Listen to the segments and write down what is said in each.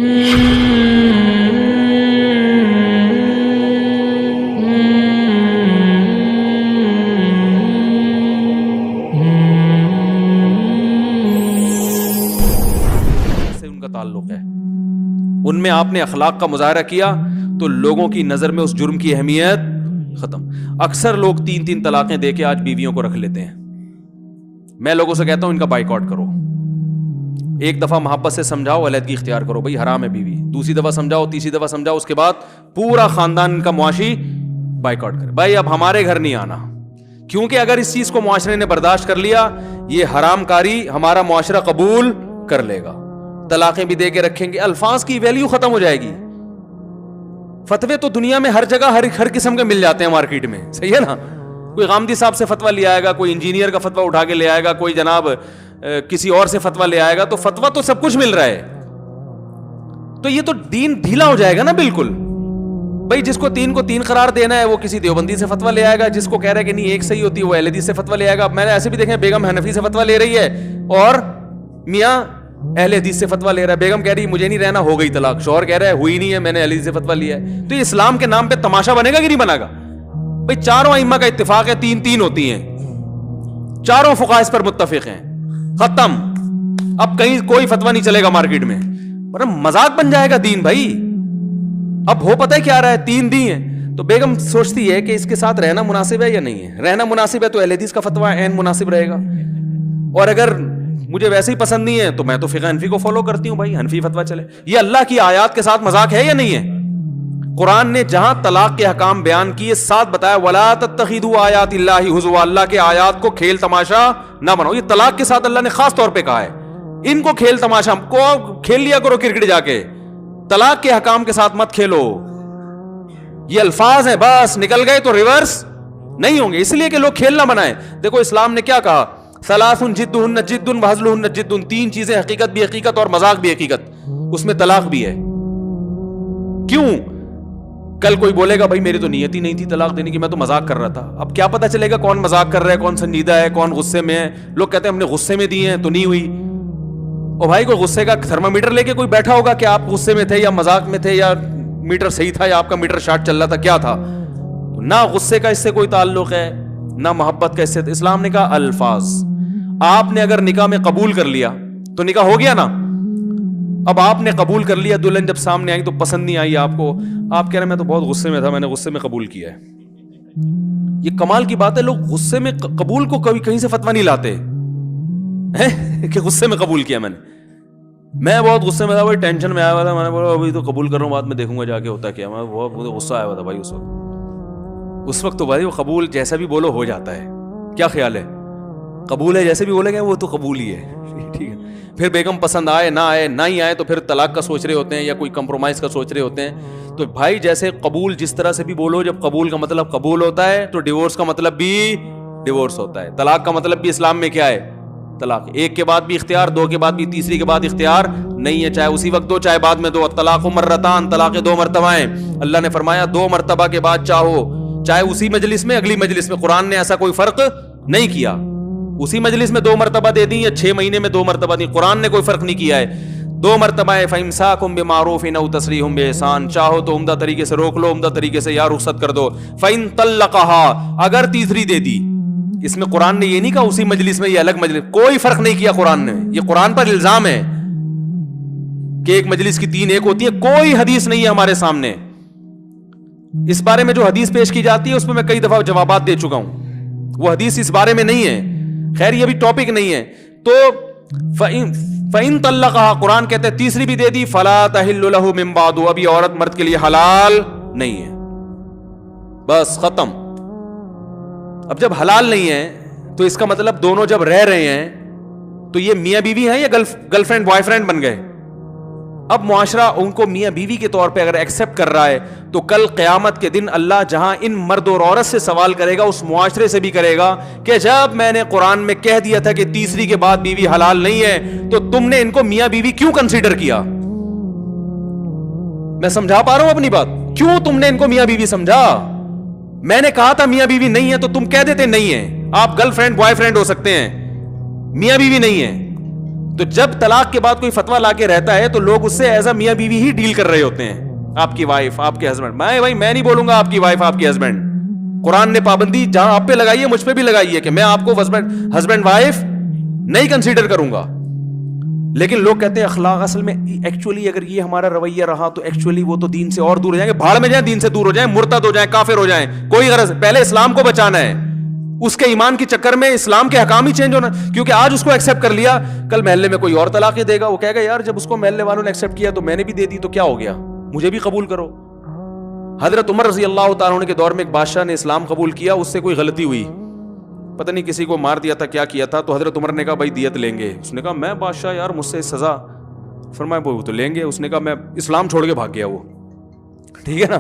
ان کا تعلق ہے. ان میں آپ نے اخلاق کا مظاہرہ کیا تو لوگوں کی نظر میں اس جرم کی اہمیت ختم. اکثر لوگ 3 طلاقیں دے کے آج بیویوں کو رکھ لیتے ہیں. میں لوگوں سے کہتا ہوں ان کا بائیکاٹ کرو. ایک دفعہ محبت سے سمجھاؤ, علیحدگی اختیار کرو, بھائی حرام ہے بیوی. دوسری دفعہ سمجھاؤ, تیسری دفعہ سمجھاؤ, اس کے بعد پورا خاندان کا معاشی بائیکاٹ کرے. بھائی اب ہمارے گھر نہیں آنا, کیونکہ اگر اس چیز کو معاشرے نے برداشت کر لیا, یہ حرام کاری ہمارا معاشرہ قبول کر لے گا. طلاقیں بھی دے کے رکھیں گے, الفاظ کی ویلیو ختم ہو جائے گی. فتوے تو دنیا میں ہر جگہ ہر قسم کے مل جاتے ہیں مارکیٹ میں, صحیح ہے نا. کوئی غامدی صاحب سے فتویٰ لے آئے گا, کوئی انجینئر کا فتویٰ اٹھا کے لے آئے گا, کوئی جناب کسی اور سے فتویٰ لے آئے گا, تو فتویٰ تو سب کچھ مل رہا ہے. تو یہ تو دین ڈھیلا ہو جائے گا نا بالکل. بھائی جس کو 3 کو 3 قرار دینا ہے وہ کسی دیوبندی سے فتویٰ لے آئے گا, جس کو کہہ رہا ہے کہ نہیں ایک صحیح ہوتی ہے وہ اہل حدیث سے فتویٰ لے آئے گا. میں نے ایسے بھی دیکھے بیگم حنفی سے فتویٰ لے رہی ہے اور میاں اہل حدیث سے فتویٰ لے رہا ہے. بیگم کہہ رہی مجھے نہیں رہنا, ہو گئی طلاق. شوہر کہہ رہا ہے ہوئی نہیں ہے, میں نے اہل حدیث سے فتویٰ لیا ہے. تو یہ اسلام کے نام پہ تماشا بنے گا کہ نہیں بنے گا؟ بھائی چاروں ائمہ کا اتفاق ہے 3 ہوتی ہیں, چاروں فقہاء اس پر متفق ہیں, ختم. اب کہیں کوئی فتویٰ نہیں چلے گا مارکیٹ میں, ورنہ مذاق بن جائے گا دین. بھائی اب ہو پتہ ہے کیا رہا ہے, 3 دی ہیں تو بیگم سوچتی ہے کہ اس کے ساتھ رہنا مناسب ہے یا نہیں ہے. رہنا مناسب ہے تو اہل حدیث کا فتویٰ عین مناسب رہے گا, اور اگر مجھے ویسے ہی پسند نہیں ہے تو میں تو فقہ حنفی کو فالو کرتی ہوں. بھائی حنفی فتویٰ چلے. یہ اللہ کی آیات کے ساتھ مذاق ہے یا نہیں ہے؟ قرآن نے جہاں طلاق کے احکام بیان کیے ساتھ بتایا وَلَا تَتَّخِذُوا آیَاتِ اللَّهِ هُزُوًا, اللہ کے آیات کو کھیل تماشا نہ بناؤ. یہ طلاق کے ساتھ اللہ نے خاص طور پہ کہا ہے ان کو کھیل تماشا کو کھیل لیا کرو کرکٹ جا کے, طلاق کے احکام کے ساتھ مت کھیلو. یہ الفاظ ہیں, بس نکل گئے تو ریورس نہیں ہوں گے, اس لیے کہ لوگ کھیل نہ بنائیں. دیکھو اسلام نے کیا کہا, ثلاث جدہن جد وہزلہن جد, 3 چیزیں حقیقت بھی حقیقت اور مذاق بھی حقیقت, اس میں طلاق بھی ہے. کیوں؟ کل کوئی بولے گا بھائی میری تو نیت ہی نہیں تھی طلاق دینے کی, میں تو مذاق کر رہا تھا. اب کیا پتا چلے گا کون مذاق کر رہا ہے, کون سنجیدہ ہے, کون غصے میں ہے. لوگ کہتے ہیں ہم نے غصے میں دی ہیں تو نہیں ہوئی. اور بھائی کوئی غصے کا تھرمامیٹر لے کے کوئی بیٹھا ہوگا کہ آپ غصے میں تھے یا مذاق میں تھے, یا میٹر صحیح تھا یا آپ کا میٹر شارٹ چل رہا تھا, کیا تھا؟ تو نہ غصے کا اس سے کوئی تعلق ہے نہ محبت کا اس سے. اسلام نے کہا الفاظ. آپ نے اگر نکاح میں قبول کر لیا تو نکاح ہو گیا نا. اب آپ نے قبول کر لیا, دلہن جب سامنے آئی تو پسند نہیں آئی آپ کو, آپ کہہ رہے ہیں میں تو بہت غصے میں تھا, میں نے غصے میں قبول کیا ہے. یہ کمال کی بات ہے, لوگ غصے میں قبول کو کبھی کہیں سے فتویٰ نہیں لاتے کہ غصے میں قبول کیا میں نے. میں بہت غصے میں تھا بھائی, ٹینشن میں آیا ہوا تھا, میں نے بولا ابھی تو قبول کر رہا ہوں, بعد میں دیکھوں گا جا کے ہوتا کیا. میں بہت غصہ آیا ہوا تھا بھائی اس وقت تو بھائی وہ قبول جیسا بھی بولو ہو جاتا ہے. کیا خیال ہے؟ قبول ہے جیسے بھی بولے گے وہ تو قبول ہی ہے, ٹھیک ہے. پھر بیگم پسند آئے نہ آئے, نہ ہی آئے تو پھر طلاق کا سوچ رہے ہوتے ہیں یا کوئی کمپرومائز کا سوچ رہے ہوتے ہیں. تو بھائی جیسے قبول جس طرح سے بھی بولو, جب قبول کا مطلب قبول ہوتا ہے تو ڈیورس کا مطلب بھی ڈیورس ہوتا ہے. طلاق کا مطلب بھی اسلام میں کیا ہے؟ طلاق. 1 کے بعد بھی اختیار, 2 کے بعد بھی, تیسری کے بعد اختیار نہیں ہے, چاہے اسی وقت دو چاہے بعد میں دو. طلاق مرتان, طلاق 2 مرتبہ ہیں. اللہ نے فرمایا 2 مرتبہ کے بعد چاہو, چاہے اسی مجلس میں اگلی مجلس میں. قرآن نے ایسا کوئی فرق نہیں کیا, اسی مجلس میں 2 مرتبہ دے دیں یا 6 مہینے میں 2 مرتبہ دیں, قرآن نے کوئی فرق نہیں کیا ہے. 2 مرتبہ ہے. فَإِمْسَاكُمْ بِمَعْرُوفٍ أَوْ تَسْرِيحٌ بِإِحْسَانٍ, چاہو تو عمدہ طریقے سے روک لو, عمدہ طریقے سے یا رخصت کر دو. فَإِن طَلَّقَهَا, اگر تیسری دے دی. اس میں قرآن نے یہ نہیں کہا اسی مجلس میں یا الگ مجلس, کوئی فرق نہیں کیا قرآن نے. یہ قرآن پر الزام ہے کہ ایک مجلس کی 3 ایک ہوتی ہے, کوئی حدیث نہیں ہے ہمارے سامنے. اس بارے میں جو حدیث پیش کی جاتی ہے اس میں میں کئی دفعہ جوابات دے چکا ہوں, وہ حدیث اس بارے میں نہیں ہے. خیر یہ بھی ٹاپک نہیں ہے. تو فَإِن طَلَّقَهَا, قرآن کہتے ہیں تیسری بھی دے دی, فَلَا تَحِلُّ لَهُ مِن بَعْدُ, ابھی عورت مرد کے لیے حلال نہیں ہے, بس ختم. اب جب حلال نہیں ہے تو اس کا مطلب دونوں جب رہ رہے ہیں تو یہ میاں بیوی ہیں یا گرل فرینڈ بوائے فرینڈ بن گئے. اب معاشرہ ان کو میاں بیوی کے طور پہ اگر ایکسپٹ کر رہا ہے تو کل قیامت کے دن اللہ جہاں ان مرد اور عورت سے سوال کرے گا, اس معاشرے سے بھی کرے گا کہ جب میں نے قرآن میں کہہ دیا تھا کہ تیسری کے بعد بیوی حلال نہیں ہے تو تم نے ان کو میاں بیوی کیوں کنسیڈر کیا. میں سمجھا پا رہا ہوں اپنی بات؟ کیوں تم نے ان کو میاں بیوی سمجھا؟ میں نے کہا تھا میاں بیوی نہیں ہے تو تم کہہ دیتے نہیں ہے. آپ گرل فرینڈ بوائے فرینڈ ہو سکتے ہیں, میاں بیوی نہیں ہے. تو جب طلاق کے بعد کوئی فتویٰ لا کے رہتا ہے تو لوگ اس سے ایز اے میاں بیوی ہی ڈیل کر رہے ہوتے ہیں. آپ کی وائف, آپ کے ہسبینڈ. میں نہیں بولوں گا آپ کی وائف, آپ کے ہسبینڈ. قرآن نے پابندی جہاں آپ پہ لگائی ہے مجھ پہ بھی لگائی ہے کہ میں آپ کو ہسبینڈ وائف نہیں کنسیڈر کروں گا. لیکن لوگ کہتے ہیں اخلاق, اصل میں ایکچولی اگر یہ ہمارا رویہ رہا تو ایکچولی وہ تو دین سے اور دور ہو جائیں گے, بھاڑ میں جائیں, دین سے دور ہو جائیں, مرتد ہو جائیں, کافر ہو جائیں, کوئی غرض. پہلے اسلام کو بچانا ہے, اس کے ایمان کے چکر میں اسلام کے حکام ہی چینج ہونا. کیونکہ آج اس کو ایکسپٹ کر لیا, کل محلے میں کوئی اور طلاقیں دے گا, وہ کہے گا یار جب اس کو محلے والوں نے ایکسپٹ کیا تو میں نے بھی دے دی, تو کیا ہو گیا, مجھے بھی قبول کرو. حضرت عمر رضی اللہ تعالیٰ عنہ کے دور میں ایک بادشاہ نے اسلام قبول کیا, اس سے کوئی غلطی ہوئی, پتہ نہیں کسی کو مار دیا تھا, کیا کیا تھا, تو حضرت عمر نے کہا بھائی دیت لیں گے. اس نے کہا میں بادشاہ, یار مجھ سے سزا. فرمایا وہ تو لیں گے. اس نے کہا میں اسلام چھوڑ کے بھاگ گیا, وہ ٹھیک ہے نا,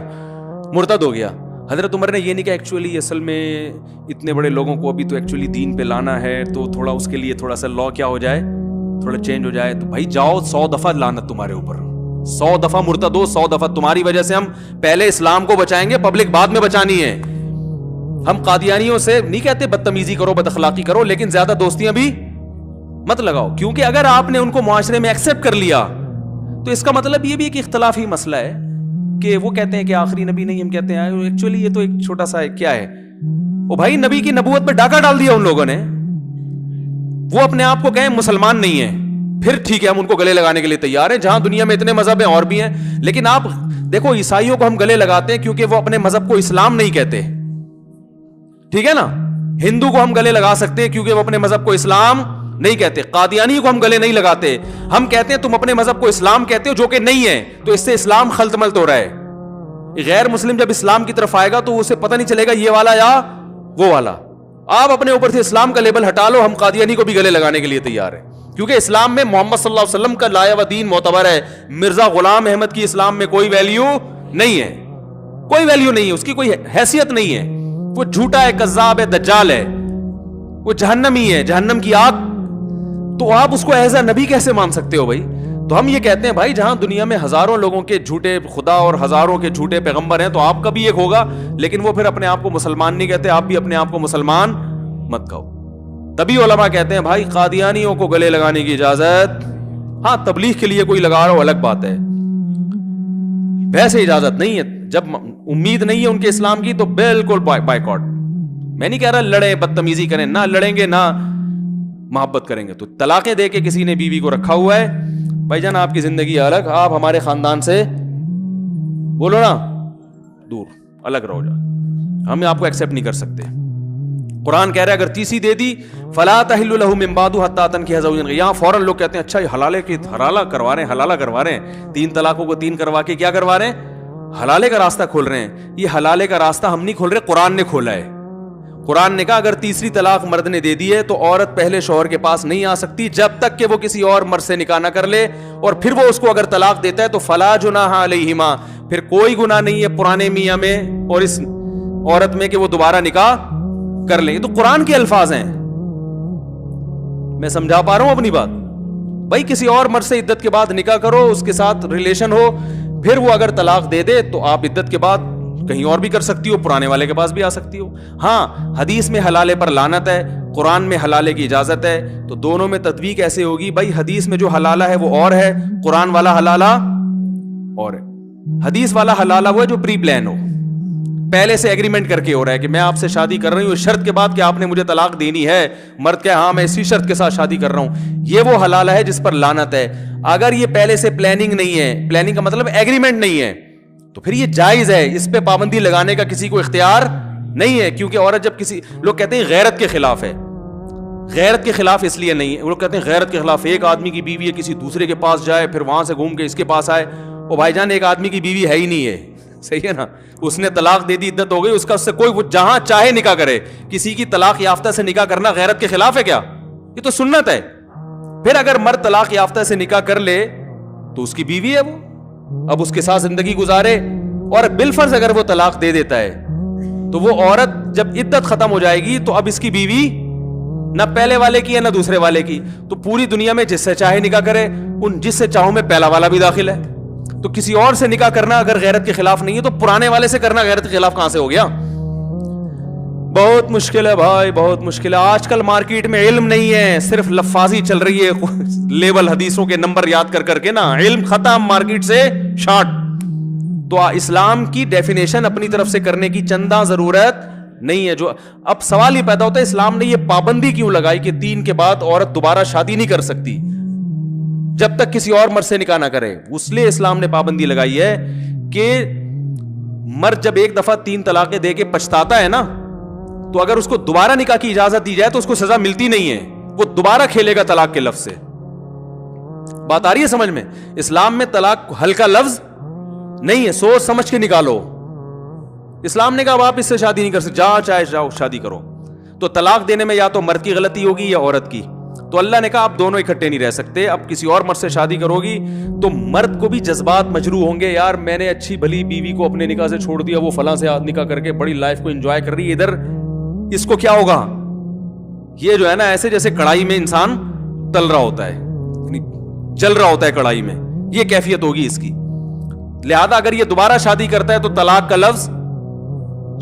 مرتد ہو گیا. حضرت عمر نے یہ نہیں کہا ایکچولی اصل میں اتنے بڑے لوگوں کو ابھی تو ایکچولی دین پہ لانا ہے, تو تھوڑا اس کے لیے تھوڑا سا لا کیا ہو جائے, تھوڑا چینج ہو جائے. تو بھائی جاؤ 100 دفعہ لعنت تمہارے اوپر, 100 دفعہ مرتد ہو, 100 دفعہ. تمہاری وجہ سے ہم پہلے اسلام کو بچائیں گے, پبلک بعد میں بچانی ہے. ہم قادیانیوں سے نہیں کہتے بدتمیزی کرو, بد اخلاقی کرو, لیکن زیادہ دوستیاں بھی مت لگاؤ. کیونکہ اگر آپ نے ان کو معاشرے میں ایکسپٹ کر لیا تو اس کا مطلب یہ بھی ایک اختلافی مسئلہ ہے کہ وہ کہتے ہیں کہ آخری نبی نہیں, ہم کہتے ہیں ایکچولی یہ تو ایک چھوٹا سا کیا ہے. وہ بھائی نبی کی نبوت پہ ڈاکہ ڈال دیا ان لوگوں نے. وہ اپنے آپ کو کہیں مسلمان نہیں ہیں, پھر ٹھیک ہے ہم ان کو گلے لگانے کے لیے تیار ہیں, جہاں دنیا میں اتنے مذہب ہیں اور بھی ہیں. لیکن آپ دیکھو عیسائیوں کو ہم گلے لگاتے ہیں کیونکہ وہ اپنے مذہب کو اسلام نہیں کہتے, ٹھیک ہے نا. ہندو کو ہم گلے لگا سکتے ہیں کیونکہ وہ اپنے مذہب کو اسلام نہیں کہتے. قادیانی کو ہم گلے نہیں لگاتے, ہم کہتے ہیں تم اپنے مذہب کو اسلام کہتے ہو جو کہ نہیں ہے, تو اس سے اسلام خلط ملط ہو رہا ہے. غیر مسلم جب اسلام کی طرف آئے گا تو اسے پتہ نہیں چلے گا یہ والا یا وہ والا. آپ اپنے اوپر سے اسلام کا لیبل ہٹا لو, ہم قادیانی کو بھی گلے لگانے کے لیے تیار ہیں. کیونکہ اسلام میں محمد صلی اللہ علیہ وسلم کا لایا ہوا دین معتبر ہے. مرزا غلام احمد کی اسلام میں کوئی ویلیو نہیں ہے, کوئی ویلیو نہیں ہے, اس کی کوئی حیثیت نہیں ہے. وہ جھوٹا ہے, کذاب ہے, دجال ہے, وہ جہنمی ہے, جہنم کی آگ. تو آپ اس کو ایز اے نبی کیسے مان سکتے ہو بھائی؟ تو ہم یہ کہتے ہیں بھائی جہاں دنیا میں ہزاروں لوگوں کے جھوٹے خدا اور ہزاروں کے جھوٹے پیغمبر ہیں تو آپ کا بھی ایک ہوگا, لیکن وہ پھر اپنے آپ کو مسلمان نہیں کہتے. آپ بھی اپنے آپ کو مسلمان مت کہو. تبھی علماء کہتے ہیں بھائی قادیانیوں کو گلے لگانے کی اجازت, ہاں تبلیغ کے لیے کوئی لگا رہا ہو الگ بات ہے, ویسے اجازت نہیں ہے. جب امید نہیں ہے ان کے اسلام کی تو بالکل بائیکاٹ. میں نہیں کہہ رہا لڑیں, بدتمیزی کریں, نہ لڑیں گے نہ محبت کریں گے. تو طلاقیں دے کے کسی نے بیوی کو رکھا ہوا ہے, بھائی جان آپ کی زندگی الگ, آپ ہمارے خاندان سے بولو نا دور, الگ رہو جا, ہم آپ کو ایکسپٹ نہیں کر سکتے. قرآن کہہ رہا ہے اگر تیسری دے دی فلا تحل له من بعد حتى تنكح زوجا. یہاں فوراً لوگ کہتے ہیں اچھا یہ حلالے کی حلالہ کروا رہے ہیں, حلالہ کروا رہے ہیں, 3 طلاقوں کو 3 کروا کے کیا کروا رہے ہیں, حلالے کا راستہ کھول رہے ہیں. یہ حلالے کا راستہ ہم نہیں کھول رہے, قرآن نے کھولا ہے. قرآن نے کہا اگر تیسری طلاق مرد نے دے دی ہے تو عورت پہلے شوہر کے پاس نہیں آ سکتی جب تک کہ وہ کسی اور مرد سے نکاح نہ کر لے, اور پھر وہ اس کو اگر طلاق دیتا ہے تو فلا جناح علیہما, پھر کوئی گناہ نہیں ہے پرانے میاں میں اور اس عورت میں کہ وہ دوبارہ نکاح کر لیں. یہ تو قرآن کے الفاظ ہیں. میں سمجھا پا رہا ہوں اپنی بات؟ بھائی کسی اور مرد سے عدت کے بعد نکاح کرو, اس کے ساتھ ریلیشن ہو, پھر وہ اگر طلاق دے دے تو آپ عدت کے بعد کہیں اور بھی کر سکتی ہو, پرانے والے کے پاس بھی آ سکتی ہو. ہاں حدیث میں حلالے پر لعنت ہے, قرآن میں حلالے کی اجازت ہے, تو دونوں میں تطبیق کیسے ہوگی؟ بھائی حدیث میں جو حلالہ ہے وہ اور ہے, قرآن والا حلالہ اور ہے. حدیث والا حلالہ وہ ہے جو پری پلان ہو, پہلے سے ایگریمنٹ کر کے ہو رہا ہے کہ میں آپ سے شادی کر رہی ہوں شرط کے بعد کہ آپ نے مجھے طلاق دینی ہے. مرد کہ ہاں میں اسی شرط کے ساتھ شادی کر رہا ہوں, یہ وہ حلالہ ہے جس پر لعنت ہے. اگر یہ پہلے سے پلاننگ نہیں ہے, پلاننگ کا مطلب ایگریمنٹ نہیں ہے, تو پھر یہ جائز ہے, اس پہ پابندی لگانے کا کسی کو اختیار نہیں ہے. کیونکہ عورت جب کسی, لوگ کہتے ہیں غیرت کے خلاف ہے, غیرت کے خلاف اس لیے نہیں ہے, وہ لوگ کہتے ہیں غیرت کے خلاف ایک آدمی کی بیوی ہے کسی دوسرے کے پاس جائے پھر وہاں سے گھوم کے اس کے پاس آئے. او بھائی جان ایک آدمی کی بیوی ہے ہی نہیں ہے, صحیح ہے نا, اس نے طلاق دے دی, عدت ہو گئی, اس کا اس سے کوئی, وہ جہاں چاہے نکاح کرے. کسی کی طلاق یافتہ سے نکاح کرنا غیرت کے خلاف ہے کیا؟ یہ تو سنت ہے. پھر اگر مرد طلاق یافتہ سے نکاح کر لے تو اس کی بیوی ہے, وہ اب اس کے ساتھ زندگی گزارے, اور بالفرض اگر وہ طلاق دے دیتا ہے تو وہ عورت جب عدت ختم ہو جائے گی تو اب اس کی بیوی نہ پہلے والے کی ہے نہ دوسرے والے کی, تو پوری دنیا میں جس سے چاہے نکاح کرے, ان جس سے چاہوں میں پہلا والا بھی داخل ہے. تو کسی اور سے نکاح کرنا اگر غیرت کے خلاف نہیں ہے تو پرانے والے سے کرنا غیرت کے خلاف کہاں سے ہو گیا؟ بہت مشکل ہے بھائی, بہت مشکل ہے. آج کل مارکیٹ میں علم نہیں ہے, صرف لفاظی چل رہی ہے, لیول حدیثوں کے نمبر یاد کر کے نا, علم ختم, مارکیٹ سے شارٹ. تو اسلام کی ڈیفینیشن اپنی طرف سے کرنے کی چندہ ضرورت نہیں ہے. جو اب سوال یہ پیدا ہوتا ہے, اسلام نے یہ پابندی کیوں لگائی کہ 3 کے بعد عورت دوبارہ شادی نہیں کر سکتی جب تک کسی اور مرد سے نکاح نہ کرے؟ اس لیے اسلام نے پابندی لگائی ہے کہ مرد جب ایک دفعہ 3 طلاقیں دے کے پچھتاتا ہے نا, تو اگر اس کو دوبارہ نکاح کی اجازت دی جائے تو اس کو سزا ملتی نہیں ہے, وہ دوبارہ کھیلے گا طلاق کے لفظ سے. بات آ رہی ہے سمجھ میں؟ اسلام میں طلاق ہلکا لفظ نہیں ہے, سوچ سمجھ کے نکالو. اسلام نے کہا اب آپ اس سے شادی نہیں کر سکتے, چاہے جاؤ شادی کرو. تو طلاق دینے میں یا تو مرد کی غلطی ہوگی یا عورت کی. تو اللہ نے کہا آپ دونوں اکٹھے نہیں رہ سکتے. اب کسی اور مرد سے شادی کرو گی تو مرد کو بھی جذبات مجروح ہوں گے, یار میں نے اچھی بھلی بیوی کو اپنے نکاح سے چھوڑ دیا, وہ فلاں سے نکاح کر کے بڑی لائف کو انجوائے کر رہی ہے, ادھر اس کو کیا ہوگا؟ یہ جو ہے نا ایسے جیسے کڑھائی میں انسان تل رہا ہوتا ہے, یعنی جل رہا ہوتا ہے کڑھائی میں, یہ کیفیت ہوگی اس کی. لہذا اگر یہ دوبارہ شادی کرتا ہے تو طلاق کا لفظ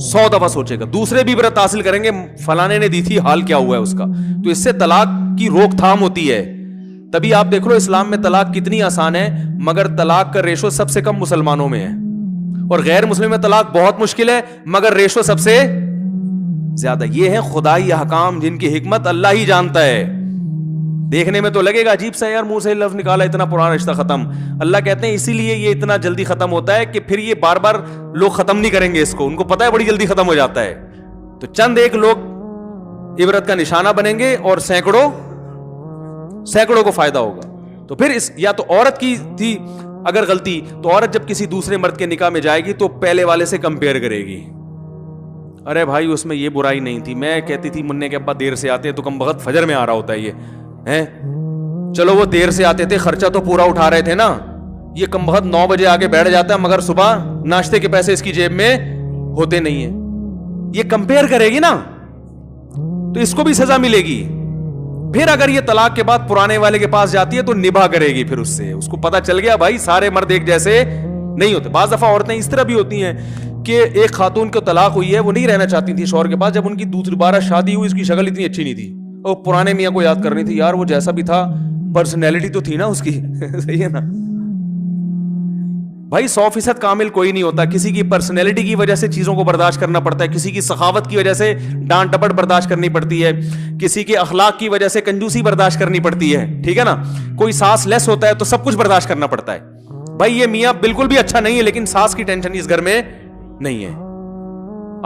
100 دفعہ سوچے گا. دوسرے بھی عبرت حاصل کریں گے, فلانے نے دی تھی, حال کیا ہوا ہے اس کا. تو اس سے طلاق کی روک تھام ہوتی ہے. تبھی آپ دیکھ لو اسلام میں طلاق کتنی آسان ہے, مگر طلاق کا ریشو سب سے کم مسلمانوں میں ہے, اور غیر مسلم میں طلاق بہت مشکل ہے مگر ریشو سب سے زیادہ. یہ ہے خدائی احکام جن کی حکمت اللہ ہی جانتا ہے. دیکھنے میں تو لگے گا عجیب سا, یار منہ سے لفظ نکالا, اتنا پرانا رشتہ ختم. اللہ کہتے ہیں اسی لیے یہ اتنا جلدی ختم ہوتا ہے کہ پھر یہ بار بار لوگ ختم نہیں کریں گے اس کو, ان کو پتا ہے بڑی جلدی ختم ہو جاتا ہے. تو چند ایک لوگ عبرت کا نشانہ بنیں گے اور سینکڑوں کو فائدہ ہوگا. تو پھر یا تو عورت کی تھی اگر غلطی, تو عورت جب کسی دوسرے مرد کے نکاح میں جائے گی تو پہلے والے سے کمپیئر کرے گی, ارے بھائی اس میں یہ برائی نہیں تھی, میں کہتی تھی منع کے ابا دیر سے آتے تو کم بخت فجر میں آ رہا ہوتا ہے, یہ ہیں چلو وہ دیر سے آتے تھے, خرچہ تو پورا اٹھا رہے تھے نا, یہ کم بخت 9 بجے آگے بیٹھ جاتا ہے مگر صبح ناشتے کے پیسے اس کی جیب میں ہوتے نہیں ہیں. یہ کمپیئر کرے گی نا تو اس کو بھی سزا ملے گی. پھر اگر یہ طلاق کے بعد پرانے والے کے پاس جاتی ہے تو نبھا کرے گی, پھر اس سے اس کو پتا چل گیا بھائی سارے مرد ایک جیسے نہیں ہوتے. بعض دفعہ عورتیں اس طرح بھی ہوتی ہیں کہ ایک خاتون کو طلاق ہوئی ہے, وہ نہیں رہنا چاہتی تھی شوہر کے پاس, جب ان کی دوبارہ شادی ہوئی اس کی شکل اتنی اچھی نہیں تھی, اور پرانے میاں کو یاد کرنی تھی, یار وہ جیسا بھی تھا پرسنالٹی تو تھی نا اس کی. صحیح ہے نا بھائی, 100% کامل کوئی نہیں ہوتا, کسی کی پرسنالٹی کی وجہ سے چیزوں کو برداشت کرنا پڑتا ہے, کسی کی سخاوت کی وجہ سے ڈانٹ ٹپٹ برداشت کرنی پڑتی ہے, کسی کے اخلاق کی وجہ سے کنجوسی برداشت کرنی پڑتی ہے, ٹھیک ہے نا, کوئی ساس لیس ہوتا ہے تو سب کچھ برداشت کرنا پڑتا ہے. بھائی یہ میاں بالکل بھی اچھا نہیں ہے لیکن ساس کی ٹینشن اس گھر میں نہیں ہے,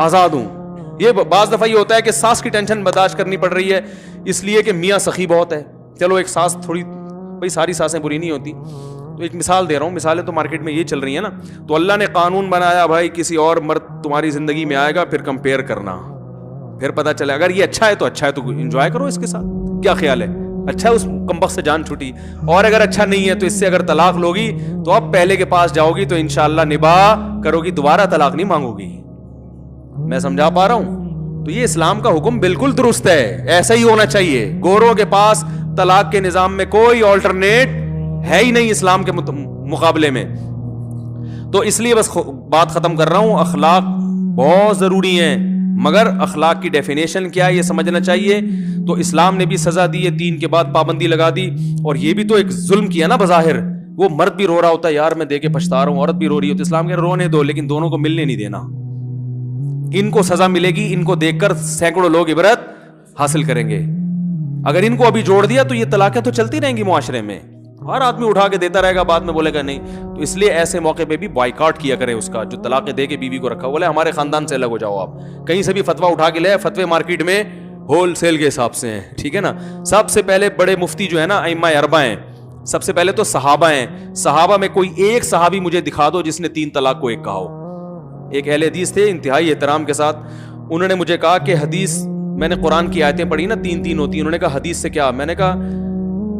آزاد ہوں. یہ بعض دفعہ یہ ہوتا ہے کہ ساس کی ٹینشن برداشت کرنی پڑ رہی ہے اس لیے کہ میاں سخی بہت ہے. چلو ایک ساس تھوڑی, بھائی ساری ساسیں بری نہیں ہوتی, تو ایک مثال دے رہا ہوں, مثالیں تو مارکیٹ میں یہ چل رہی ہیں نا. تو اللہ نے قانون بنایا بھائی کسی اور مرد تمہاری زندگی میں آئے گا, پھر کمپیئر کرنا, پھر پتا چلے اگر یہ اچھا ہے تو اچھا ہے تو انجوائے کرو اس کے ساتھ, کیا خیال ہے, اچھا ہے اس کمبخت سے جان چھوٹی. اور اگر اچھا نہیں ہے تو اس سے اگر طلاق لوگی تو اب پہلے کے پاس جاؤ گی تو انشاءاللہ نباہ کرو گی, دوبارہ طلاق نہیں مانگو گی. میں سمجھا پا رہا ہوں؟ تو یہ اسلام کا حکم بالکل درست ہے, ایسا ہی ہونا چاہیے. گوروں کے پاس طلاق کے نظام میں کوئی آلٹرنیٹ ہے ہی نہیں اسلام کے مقابلے میں. تو اس لیے بس بات ختم کر رہا ہوں, اخلاق بہت ضروری ہیں, مگر اخلاق کی ڈیفینیشن کیا ہے یہ سمجھنا چاہیے. تو اسلام نے بھی سزا دی ہے, 3 کے بعد پابندی لگا دی, اور یہ بھی تو ایک ظلم کیا نا بظاہر. وہ مرد بھی رو رہا ہوتا ہے, یار میں دے کے پچھتا رہا ہوں, عورت بھی رو رہی ہوتی ہے, اسلام کہ رونے دو لیکن دونوں کو ملنے نہیں دینا. ان کو سزا ملے گی, ان کو دیکھ کر سینکڑوں لوگ عبرت حاصل کریں گے. اگر ان کو ابھی جوڑ دیا تو یہ طلاقیں تو چلتی رہیں گی معاشرے میں, ہر آدمی اٹھا کے دیتا رہے گا, بعد میں بولے گا نہیں. تو اس لیے ایسے موقع پہ بھی بائیکاٹ کیا کرے اس کا, جو طلاقیں دے کے بیوی کو رکھا, بولے ہمارے خاندان سے الگ ہو جاؤ. آپ کہیں سے بھی فتویٰ اٹھا کے لے, فتوے مارکیٹ میں ہول سیل کے حساب سے ہیں, ٹھیک ہے نا. سب سے پہلے بڑے مفتی جو ہے نا ائمہ اربعہ ہیں, سب سے پہلے تو صحابہ ہیں. صحابہ میں کوئی ایک صحابی مجھے دکھا دو جس نے 3 طلاق کو ایک کہا ہو. ایک اہل حدیث تھے انتہائی احترام کے ساتھ, انہوں نے مجھے کہا کہ حدیث, میں نے قرآن کی آیتیں پڑھی نا 3 ہوتی ہیں, انہوں نے کہا حدیث سے کیا, میں نے کہا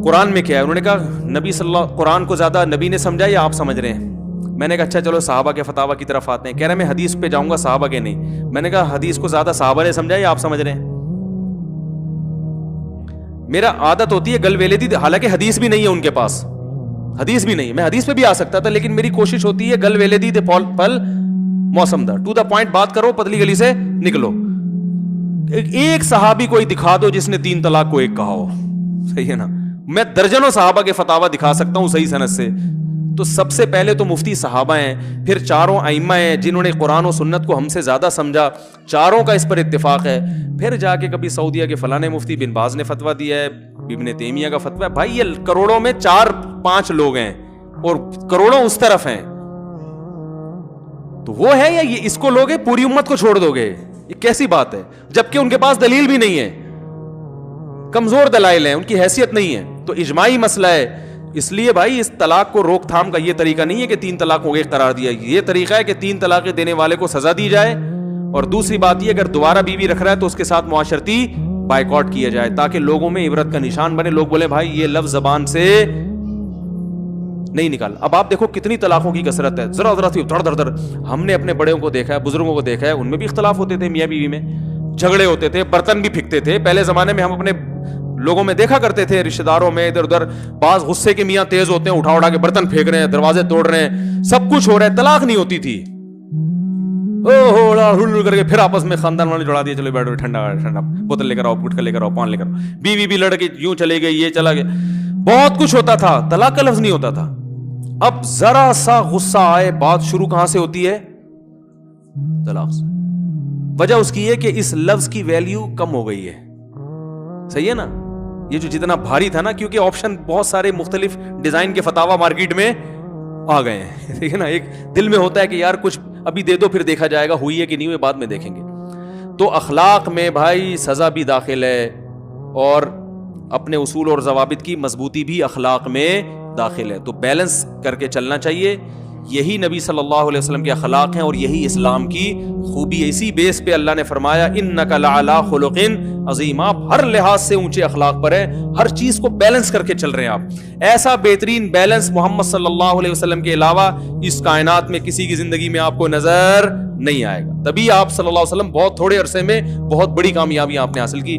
قرآن میں کیا ہے, انہوں نے کہا نبی صلی اللہ, قرآن کو زیادہ نبی نے سمجھا یا آپ سمجھ رہے ہیں. میں نے کہا اچھا چلو صحابہ کے فتاویٰ کی طرف آتے ہیں. کہہ رہے میں حدیث پہ جاؤں گا, صحابہ کے نہیں. میں نے کہا حدیث کو زیادہ صحابہ نے سمجھا یا آپ سمجھ رہے ہیں. میرا عادت ہوتی ہے گل ویلے دی, حالانکہ حدیث بھی نہیں ہے ان کے پاس, حدیث بھی نہیں, میں حدیث پہ بھی آ سکتا تھا, لیکن میری کوشش ہوتی ہے گل ویلے دی پل موسم دا, ٹو دا پوائنٹ بات کرو, پتلی گلی سے نکلو. ایک صحابی کوئی دکھا دو جس نے 3 طلاق کو ایک کہا ہو, صحیح ہے نا. میں درجنوں صحابہ کے فتاوا دکھا سکتا ہوں صحیح سند سے. تو سب سے پہلے تو مفتی صحابہ ہیں, پھر چاروں ائمہ ہیں جنہوں نے قرآن و سنت کو ہم سے زیادہ سمجھا, چاروں کا اس پر اتفاق ہے. پھر جا کے کبھی سعودیہ کے فلاں مفتی بن باز نے فتویٰ دیا ہے, ابن تیمیہ کا فتویٰ ہے. بھائی یہ کروڑوں میں 4-5 لوگ ہیں اور کروڑوں اس طرف ہیں, تو وہ ہے یا یہ اس کو لوگے پوری امت کو چھوڑ دو گے؟ یہ کیسی بات ہے, جبکہ ان کے پاس دلیل بھی نہیں ہے, کمزور دلائل ہیں, ان کی حیثیت نہیں ہے. تو اجماعی مسئلہ ہے. اس لیے بھائی اس طلاق کو روک تھام کا یہ طریقہ نہیں ہے کہ 3 طلاق کو ایک قرار دیا, یہ طریقہ ہے کہ 3 طلاقیں دینے والے کو سزا دی جائے, اور دوسری بات یہ اگر دوبارہ بیوی رکھ رہا ہے تو اس کے ساتھ معاشرتی بائیکاٹ کیا جائے, تاکہ لوگوں میں عبرت کا نشان بنے. لوگ بولے بھائی یہ لفظ زبان سے نہیں نکال. اب آپ دیکھو کتنی طلاقوں کی کثرت ہے, ذرا سی دھڑ دھڑ. ہم نے اپنے بڑوں کو دیکھا ہے, بزرگوں کو دیکھا ہے, ان میں بھی اختلاف ہوتے تھے, میاں بیوی میں جھگڑے ہوتے تھے, برتن بھی پھینکتے تھے. پہلے زمانے میں ہم اپنے لوگوں میں دیکھا کرتے تھے, رشتہ داروں میں ادھر ادھر, بعض غصے کے میاں تیز ہوتے ہیں, اٹھا کے برتن پھینک رہے ہیں, دروازے توڑ رہے ہیں, سب کچھ ہو رہا ہے, طلاق نہیں ہوتی تھی. کر کے پھر آپس میں خاندان والے جڑا دیا, چلو بیٹھو ٹھنڈا ٹھنڈا, بوتل لے کر آؤ, گٹکا لے کر آؤ, پان لے کر آؤ. بیوی بھی لڑ کے یوں چلے گئی, یہ چلا گیا, بہت کچھ ہوتا تھا, طلاق کا لفظ نہیں ہوتا تھا. اب ذرا سا غصہ آئے, بات شروع کہاں سے ہوتی ہے؟ طلاق سے. وجہ اس کی ہے کہ اس لفظ کی ویلیو کم ہو گئی ہے, صحیح ہے نا. یہ جو جتنا بھاری تھا نا, کیونکہ آپشن بہت سارے مختلف ڈیزائن کے فتاوا مارکیٹ میں آ گئے ہیں, ٹھیک ہے نا. ایک دل میں ہوتا ہے کہ یار کچھ ابھی دے دو, پھر دیکھا جائے گا ہوئی ہے کہ نہیں ہوئی, بعد میں دیکھیں گے. تو اخلاق میں بھائی سزا بھی داخل ہے, اور اپنے اصول اور ضوابط کی مضبوطی بھی اخلاق میں داخل ہے. تو بیلنس کر کے چلنا چاہیے. یہی نبی صلی اللہ علیہ وسلم کے اخلاق ہیں, اور یہی اسلام کی خوبی ہے. اسی بیس پہ اللہ نے فرمایا انک لعلی خلق عظیم, آپ ہر لحاظ سے اونچے اخلاق پر ہیں, ہر چیز کو بیلنس کر کے چل رہے ہیں آپ. ایسا بہترین بیلنس محمد صلی اللہ علیہ وسلم کے علاوہ اس کائنات میں کسی کی زندگی میں آپ کو نظر نہیں آئے گا. تبھی آپ صلی اللہ علیہ وسلم بہت تھوڑے عرصے میں بہت بڑی کامیابی آپ نے حاصل کی.